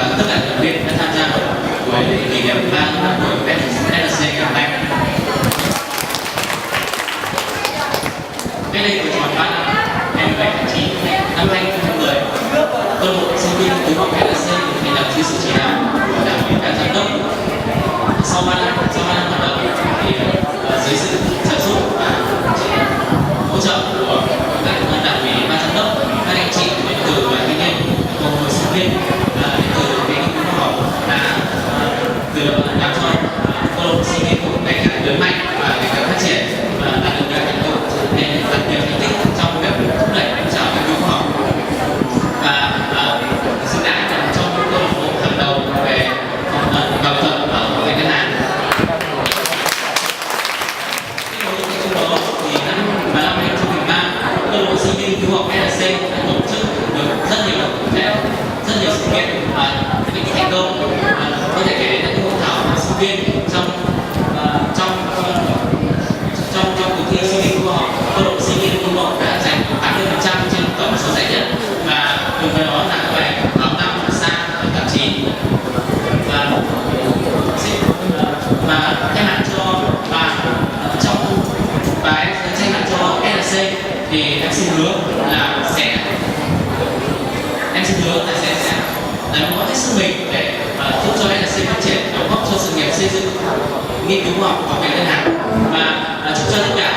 và tất cả thành viên đã tham gia buổi kỷ niệm 30 năm của FLC năm nay. Cách đây vừa tròn 3 năm, ngày 17 tháng 9 năm 2010, câu lạc bộ sinh viên khối học FLC được thành lập dưới sự chỉ đạo của đảng ủy ban giám đốc. Sau 3 năm hoạt động thì dưới sự trợ giúp và hỗ trợ của các đảng ủy ban giám đốc, các anh chị đến từ thanh niên cùng hội sinh viên đến từ cái nghiên cứu khoa học đã làm cho câu lạc bộ sinh viên cũng ngày càng lớn mạnh và ngày càng phát triển và đạt được nhiều thành tựu nên đạt nhiều thành tích trong việc thúc đẩy phong trào nghiên cứu khoa học và xứng đáng là một trong những câu lạc bộ hàng đầu về đào tạo ở ngành ngân hàng. Trong đó thì vào năm 2013, câu lạc bộ sinh viên cứu học FLC đã tổ chức được rất nhiều sự kiện những thành công, có thể kể đến các hội thảo sinh viên trong cuộc thi sinh viên cứu học. Câu lạc bộ sinh viên cứu học đã giành 80% trên tổng số giải nhất và cùng với đó là các bài báo năm sang tạp chí và thay mặt cho trong bài thay mặt cho FLC thì em xin hứa là sẽ đóng góp hết sức mình để giúp cho FLC phát triển, đóng góp cho sự nghiệp xây dựng nghiên cứu khoa học và ngành ngân hàng và chúc cho tất cả